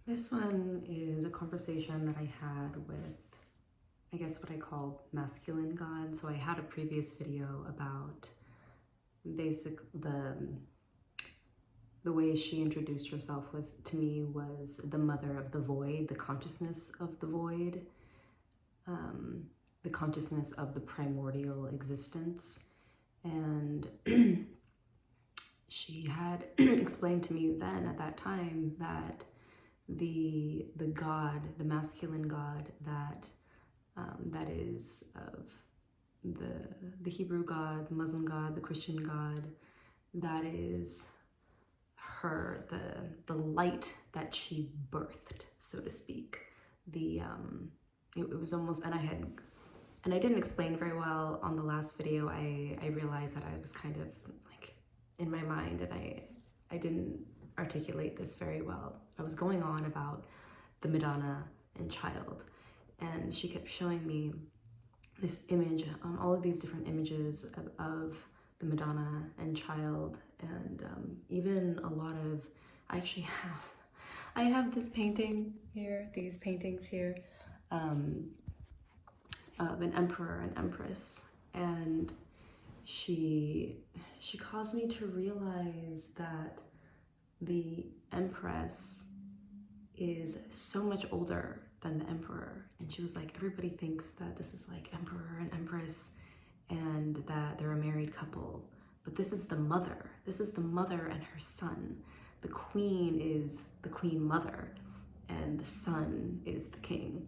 This one is a conversation that I had with, I guess, what I call masculine God. So I had a previous video about basic the way she introduced herself was to me was the mother of the void, the consciousness of the void, the consciousness of the primordial existence. And she had explained to me then at that time that the God, the masculine God that is of the Hebrew God, the Muslim God, the Christian God, that is her, the light that she birthed, so to speak. It was almost, and I didn't explain very well on the last video. I realized that I was kind of like in my mind, and I didn't articulate this very well. I was going on about the Madonna and child, and she kept showing me this image, all of these different images of the Madonna and child, and even a lot of, I have this painting here, these paintings here, of an emperor and empress, and she caused me to realize that the empress is so much older than the emperor. And she was like, everybody thinks that this is like emperor and empress and that they're a married couple, but this is the mother. This is the mother and her son. The queen is the queen mother and the son is the king.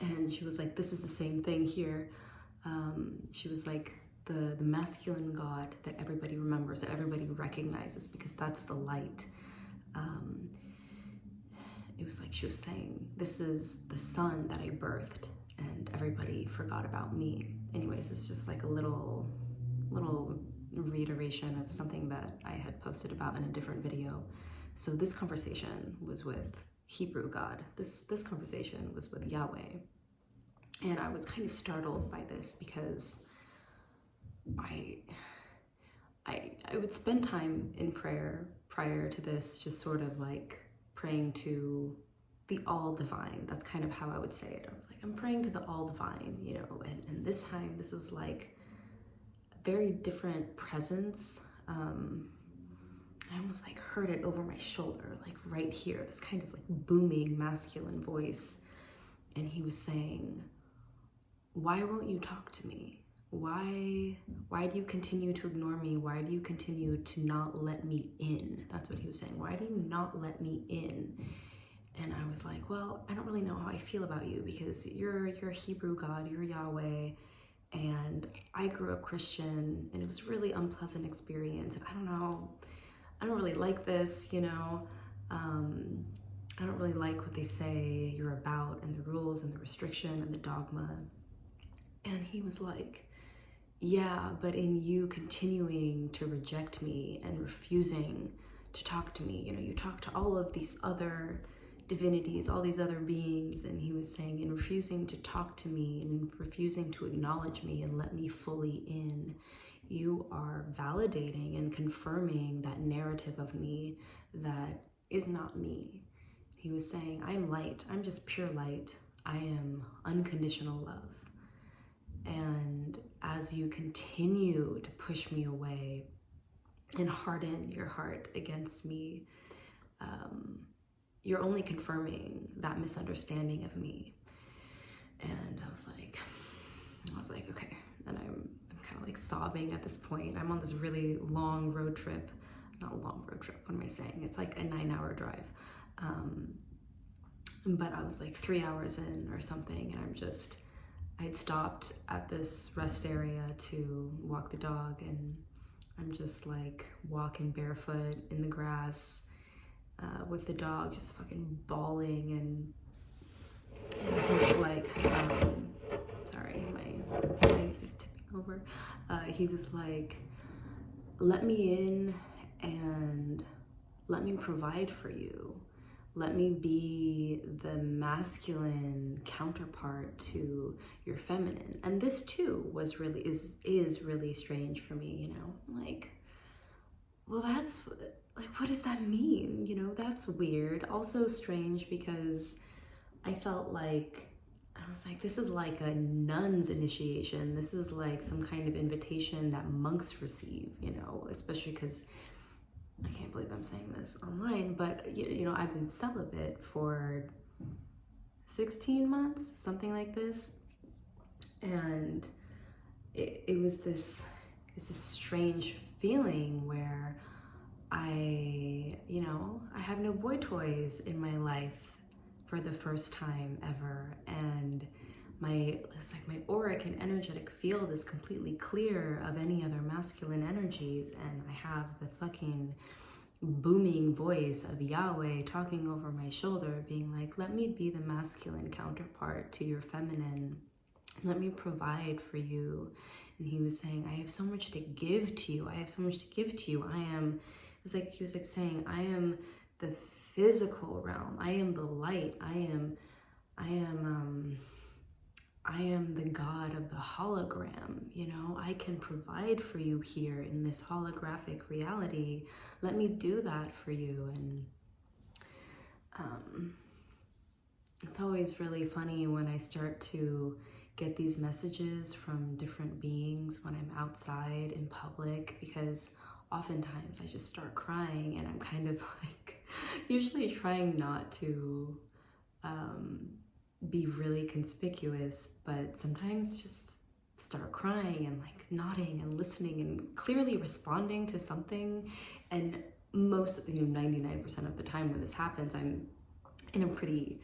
And she was like, this is the same thing here. She was like, the masculine God that everybody remembers, that everybody recognizes, because that's the light. It was like she was saying, this is the son that I birthed and everybody forgot about me. Anyways, it's just like a little reiteration of something that I had posted about in a different video. So this conversation was with Hebrew God. This conversation was with Yahweh. And I was kind of startled by this because I would spend time in prayer prior to this, just sort of like praying to the all divine. That's kind of how I would say it. I was like, I'm praying to the all divine, you know, and this time this was like a very different presence. I almost like heard it over my shoulder, like right here, this kind of like booming masculine voice. And he was saying, why won't you talk to me? Why do you continue to ignore me? Why do you continue to not let me in? That's what he was saying. Why do you not let me in? And I was like, well, I don't really know how I feel about you, because you're a Hebrew God, you're Yahweh, and I grew up Christian, and it was a really unpleasant experience. And I don't know, I don't really like this, you know. I don't really like what they say you're about, and the rules and the restriction and the dogma. And he was like, yeah, but in you continuing to reject me and refusing to talk to me, you know, you talk to all of these other divinities, all these other beings, and he was saying, in refusing to talk to me and refusing to acknowledge me and let me fully in, you are validating and confirming that narrative of me that is not me. He was saying, I am light, I'm just pure light, I am unconditional love. And as you continue to push me away and harden your heart against me, you're only confirming that misunderstanding of me. And I was like, okay. And I'm kind of like sobbing at this point. I'm on this really long road trip. Not a long road trip, what am I saying? It's like a 9-hour drive. But I was like 3 hours in or something, and I'd stopped at this rest area to walk the dog, and I'm just like walking barefoot in the grass with the dog, just fucking bawling, and he was like, sorry, my leg is tipping over. He was like, let me in and let me provide for you. Let me be the masculine counterpart to your feminine. And this too was really, is really strange for me, you know? Like, well, like, what does that mean? You know, that's weird. Also strange because I felt like, I was like, this is like a nun's initiation. This is like some kind of invitation that monks receive, you know, especially because I can't believe I'm saying this online, but you know, I've been celibate for 16 months, something like this. And it was this strange feeling where I have no boy toys in my life for the first time ever. And it's like my auric and energetic field is completely clear of any other masculine energies. And I have the fucking booming voice of Yahweh talking over my shoulder, being like, let me be the masculine counterpart to your feminine. Let me provide for you. And he was saying, I have so much to give to you. I have so much to give to you. He was like saying, I am the physical realm. I am the light. I am the God of the hologram. You know, I can provide for you here in this holographic reality. Let me do that for you. And it's always really funny when I start to get these messages from different beings when I'm outside in public, because oftentimes I just start crying, and I'm kind of like usually trying not to be really conspicuous, but sometimes just start crying and like nodding and listening and clearly responding to something. And most, 99% of the time when this happens, I'm in a pretty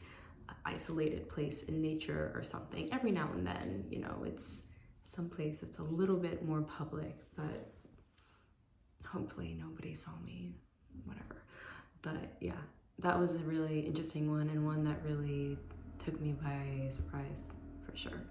isolated place in nature or something. Every now and then, it's someplace that's a little bit more public, but hopefully nobody saw me, whatever. But yeah, that was a really interesting one, and one that really took me by surprise, for sure.